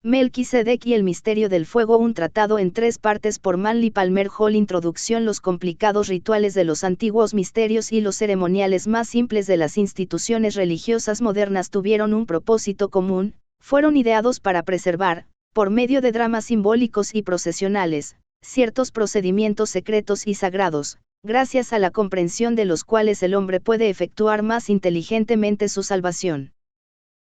Melquisedec y el misterio del fuego, un tratado en 3 partes por Manly Palmer Hall. Introducción. Los complicados rituales de los antiguos misterios y los ceremoniales más simples de las instituciones religiosas modernas tuvieron un propósito común: fueron ideados para preservar, por medio de dramas simbólicos y procesionales, ciertos procedimientos secretos y sagrados, gracias a la comprensión de los cuales el hombre puede efectuar más inteligentemente su salvación.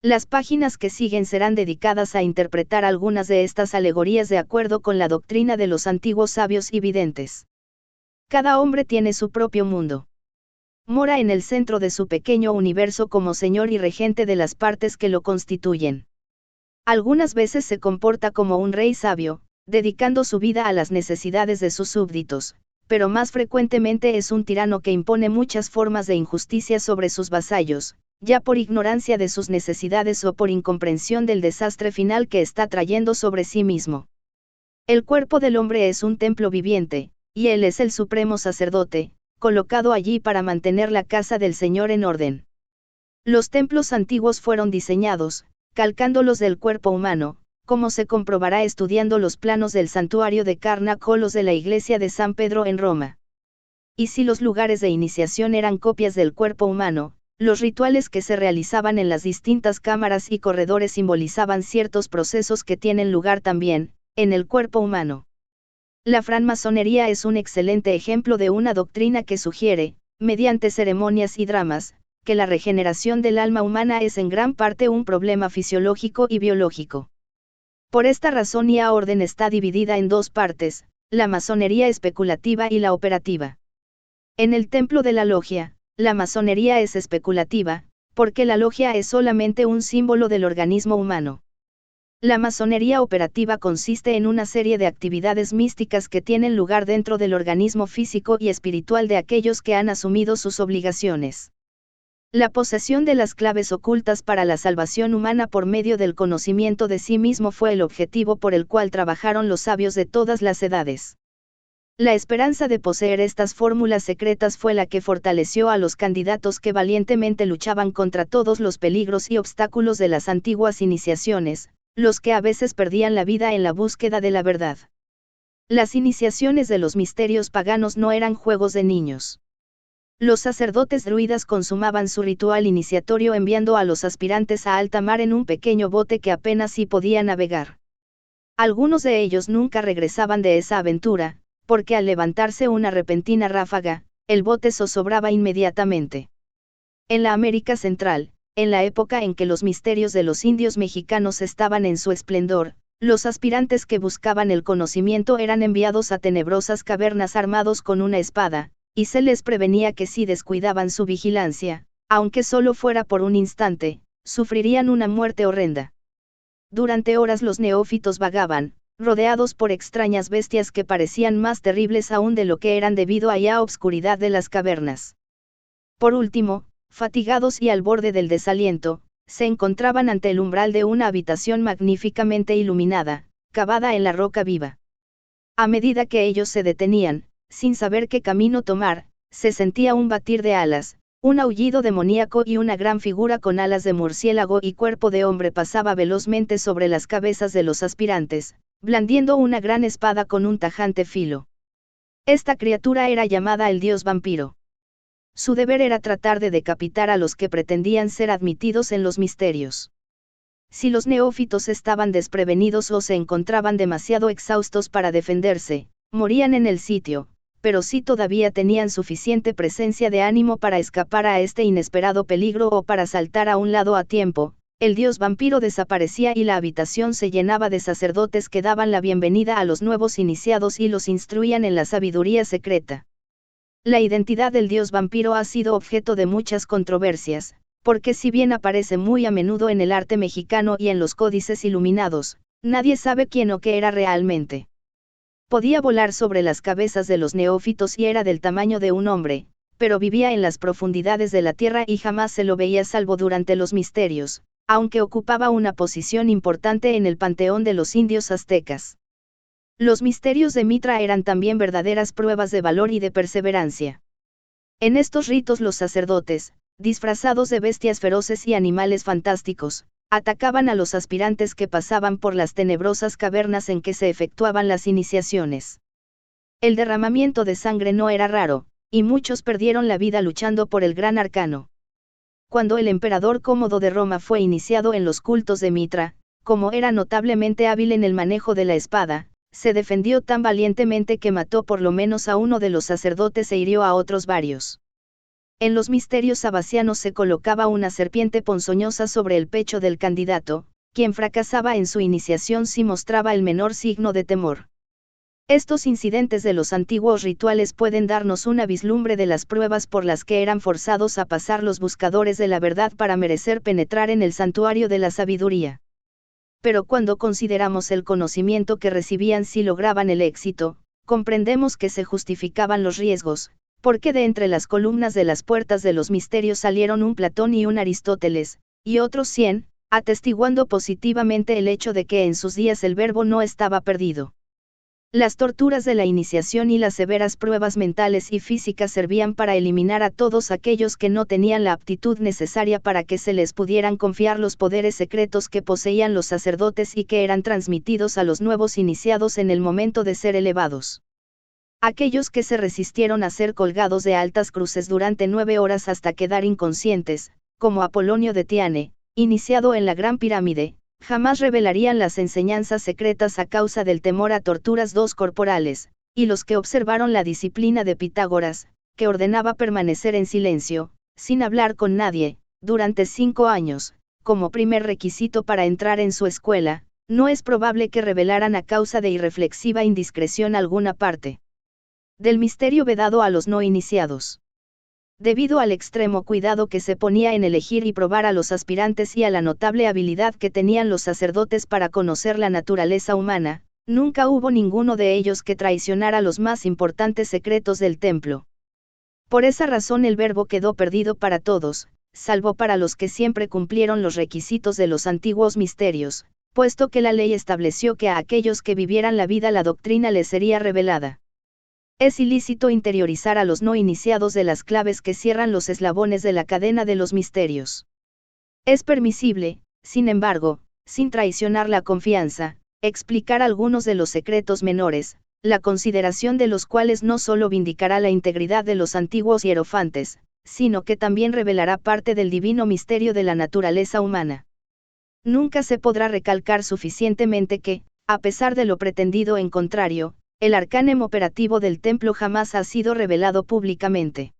Las páginas que siguen serán dedicadas a interpretar algunas de estas alegorías de acuerdo con la doctrina de los antiguos sabios y videntes. Cada hombre tiene su propio mundo. Mora en el centro de su pequeño universo como señor y regente de las partes que lo constituyen. Algunas veces se comporta como un rey sabio, dedicando su vida a las necesidades de sus súbditos, pero más frecuentemente es un tirano que impone muchas formas de injusticia sobre sus vasallos, ya por ignorancia de sus necesidades o por incomprensión del desastre final que está trayendo sobre sí mismo. El cuerpo del hombre es un templo viviente, y él es el supremo sacerdote, colocado allí para mantener la casa del Señor en orden. Los templos antiguos fueron diseñados, calcando los del cuerpo humano, como se comprobará estudiando los planos del santuario de Karnak o los de la iglesia de San Pedro en Roma. Y si los lugares de iniciación eran copias del cuerpo humano, los rituales que se realizaban en las distintas cámaras y corredores simbolizaban ciertos procesos que tienen lugar también, en el cuerpo humano. La francmasonería es un excelente ejemplo de una doctrina que sugiere, mediante ceremonias y dramas, que la regeneración del alma humana es en gran parte un problema fisiológico y biológico. Por esta razón la orden está dividida en 2 partes, la masonería especulativa y la operativa. En el templo de la logia, la masonería es especulativa, porque la logia es solamente un símbolo del organismo humano. La masonería operativa consiste en una serie de actividades místicas que tienen lugar dentro del organismo físico y espiritual de aquellos que han asumido sus obligaciones. La posesión de las claves ocultas para la salvación humana por medio del conocimiento de sí mismo fue el objetivo por el cual trabajaron los sabios de todas las edades. La esperanza de poseer estas fórmulas secretas fue la que fortaleció a los candidatos que valientemente luchaban contra todos los peligros y obstáculos de las antiguas iniciaciones, los que a veces perdían la vida en la búsqueda de la verdad. Las iniciaciones de los misterios paganos no eran juegos de niños. Los sacerdotes druidas consumaban su ritual iniciatorio enviando a los aspirantes a alta mar en un pequeño bote que apenas sí podía navegar. Algunos de ellos nunca regresaban de esa aventura, porque al levantarse una repentina ráfaga, el bote zozobraba inmediatamente. En la América Central, en la época en que los misterios de los indios mexicanos estaban en su esplendor, los aspirantes que buscaban el conocimiento eran enviados a tenebrosas cavernas armados con una espada, y se les prevenía que si descuidaban su vigilancia, aunque solo fuera por un instante, sufrirían una muerte horrenda. Durante horas los neófitos vagaban, rodeados por extrañas bestias que parecían más terribles aún de lo que eran debido a la obscuridad de las cavernas. Por último, fatigados y al borde del desaliento, se encontraban ante el umbral de una habitación magníficamente iluminada, cavada en la roca viva. A medida que ellos se detenían, sin saber qué camino tomar, se sentía un batir de alas, un aullido demoníaco y una gran figura con alas de murciélago y cuerpo de hombre pasaba velozmente sobre las cabezas de los aspirantes, blandiendo una gran espada con un tajante filo. Esta criatura era llamada el dios vampiro. Su deber era tratar de decapitar a los que pretendían ser admitidos en los misterios. Si los neófitos estaban desprevenidos o se encontraban demasiado exhaustos para defenderse, morían en el sitio, pero si todavía tenían suficiente presencia de ánimo para escapar a este inesperado peligro o para saltar a un lado a tiempo, el dios vampiro desaparecía y la habitación se llenaba de sacerdotes que daban la bienvenida a los nuevos iniciados y los instruían en la sabiduría secreta. La identidad del dios vampiro ha sido objeto de muchas controversias, porque si bien aparece muy a menudo en el arte mexicano y en los códices iluminados, nadie sabe quién o qué era realmente. Podía volar sobre las cabezas de los neófitos y era del tamaño de un hombre, pero vivía en las profundidades de la tierra y jamás se lo veía salvo durante los misterios, aunque ocupaba una posición importante en el panteón de los indios aztecas. Los misterios de Mitra eran también verdaderas pruebas de valor y de perseverancia. En estos ritos los sacerdotes, disfrazados de bestias feroces y animales fantásticos, atacaban a los aspirantes que pasaban por las tenebrosas cavernas en que se efectuaban las iniciaciones. El derramamiento de sangre no era raro, y muchos perdieron la vida luchando por el gran arcano. Cuando el emperador Cómodo de Roma fue iniciado en los cultos de Mitra, como era notablemente hábil en el manejo de la espada, se defendió tan valientemente que mató por lo menos a uno de los sacerdotes e hirió a otros varios. En los misterios sabasianos se colocaba una serpiente ponzoñosa sobre el pecho del candidato, quien fracasaba en su iniciación si mostraba el menor signo de temor. Estos incidentes de los antiguos rituales pueden darnos una vislumbre de las pruebas por las que eran forzados a pasar los buscadores de la verdad para merecer penetrar en el santuario de la sabiduría. Pero cuando consideramos el conocimiento que recibían si lograban el éxito, comprendemos que se justificaban los riesgos, porque de entre las columnas de las puertas de los misterios salieron un Platón y un Aristóteles, y otros 100, atestiguando positivamente el hecho de que en sus días el verbo no estaba perdido. Las torturas de la iniciación y las severas pruebas mentales y físicas servían para eliminar a todos aquellos que no tenían la aptitud necesaria para que se les pudieran confiar los poderes secretos que poseían los sacerdotes y que eran transmitidos a los nuevos iniciados en el momento de ser elevados. Aquellos que se resistieron a ser colgados de altas cruces durante 9 horas hasta quedar inconscientes, como Apolonio de Tiane, iniciado en la Gran Pirámide, jamás revelarían las enseñanzas secretas a causa del temor a torturas corporales, y los que observaron la disciplina de Pitágoras, que ordenaba permanecer en silencio, sin hablar con nadie, durante 5 años, como primer requisito para entrar en su escuela, no es probable que revelaran a causa de irreflexiva indiscreción alguna parte del misterio vedado a los no iniciados. Debido al extremo cuidado que se ponía en elegir y probar a los aspirantes y a la notable habilidad que tenían los sacerdotes para conocer la naturaleza humana, nunca hubo ninguno de ellos que traicionara los más importantes secretos del templo. Por esa razón el verbo quedó perdido para todos, salvo para los que siempre cumplieron los requisitos de los antiguos misterios, puesto que la ley estableció que a aquellos que vivieran la vida la doctrina les sería revelada. Es ilícito interiorizar a los no iniciados de las claves que cierran los eslabones de la cadena de los misterios. Es permisible, sin embargo, sin traicionar la confianza, explicar algunos de los secretos menores, la consideración de los cuales no solo vindicará la integridad de los antiguos hierofantes, sino que también revelará parte del divino misterio de la naturaleza humana. Nunca se podrá recalcar suficientemente que, a pesar de lo pretendido en contrario, el arcanem operativo del templo jamás ha sido revelado públicamente.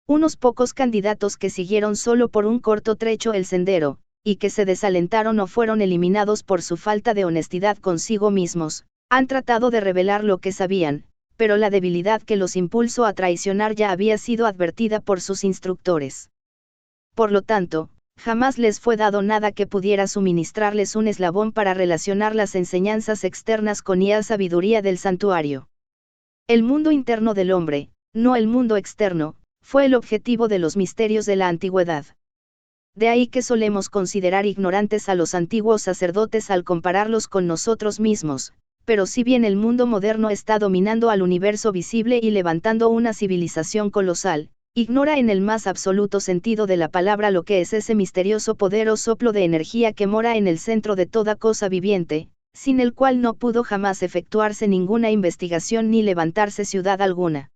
Unos pocos candidatos que siguieron solo por un corto trecho el sendero, y que se desalentaron o fueron eliminados por su falta de honestidad consigo mismos, han tratado de revelar lo que sabían, pero la debilidad que los impulsó a traicionar ya había sido advertida por sus instructores. Por lo tanto, jamás les fue dado nada que pudiera suministrarles un eslabón para relacionar las enseñanzas externas con la sabiduría del santuario. El mundo interno del hombre, no el mundo externo, fue el objetivo de los misterios de la antigüedad. De ahí que solemos considerar ignorantes a los antiguos sacerdotes al compararlos con nosotros mismos, pero si bien el mundo moderno está dominando al universo visible y levantando una civilización colosal, ignora en el más absoluto sentido de la palabra lo que es ese misterioso poder o soplo de energía que mora en el centro de toda cosa viviente, sin el cual no pudo jamás efectuarse ninguna investigación ni levantarse ciudad alguna.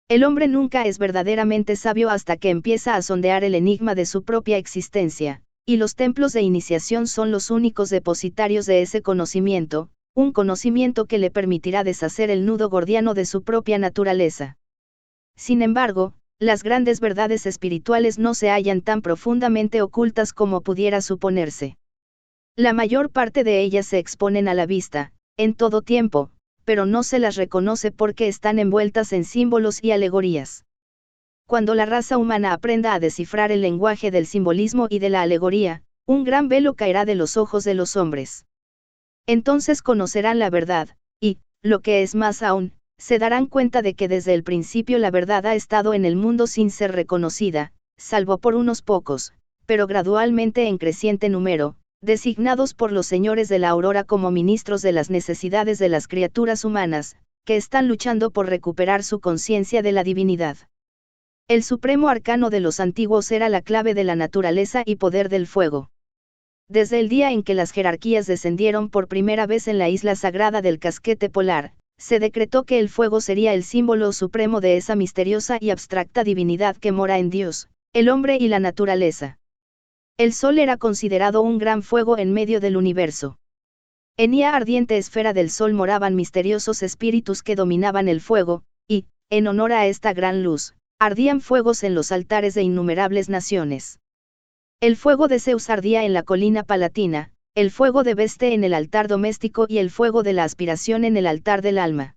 El hombre nunca es verdaderamente sabio hasta que empieza a sondear el enigma de su propia existencia, y los templos de iniciación son los únicos depositarios de ese conocimiento, un conocimiento que le permitirá deshacer el nudo gordiano de su propia naturaleza. Sin embargo, las grandes verdades espirituales no se hallan tan profundamente ocultas como pudiera suponerse. La mayor parte de ellas se exponen a la vista, en todo tiempo, pero no se las reconoce porque están envueltas en símbolos y alegorías. Cuando la raza humana aprenda a descifrar el lenguaje del simbolismo y de la alegoría, un gran velo caerá de los ojos de los hombres. Entonces conocerán la verdad, y, lo que es más aún, se darán cuenta de que desde el principio la verdad ha estado en el mundo sin ser reconocida, salvo por unos pocos, pero gradualmente en creciente número, designados por los señores de la aurora como ministros de las necesidades de las criaturas humanas, que están luchando por recuperar su conciencia de la divinidad. El supremo arcano de los antiguos era la clave de la naturaleza y poder del fuego. Desde el día en que las jerarquías descendieron por primera vez en la isla sagrada del casquete polar, se decretó que el fuego sería el símbolo supremo de esa misteriosa y abstracta divinidad que mora en Dios, el hombre y la naturaleza. El sol era considerado un gran fuego en medio del universo. En la ardiente esfera del sol moraban misteriosos espíritus que dominaban el fuego, y, en honor a esta gran luz, ardían fuegos en los altares de innumerables naciones. El fuego de Zeus ardía en la colina palatina, el fuego de Veste en el altar doméstico y el fuego de la aspiración en el altar del alma.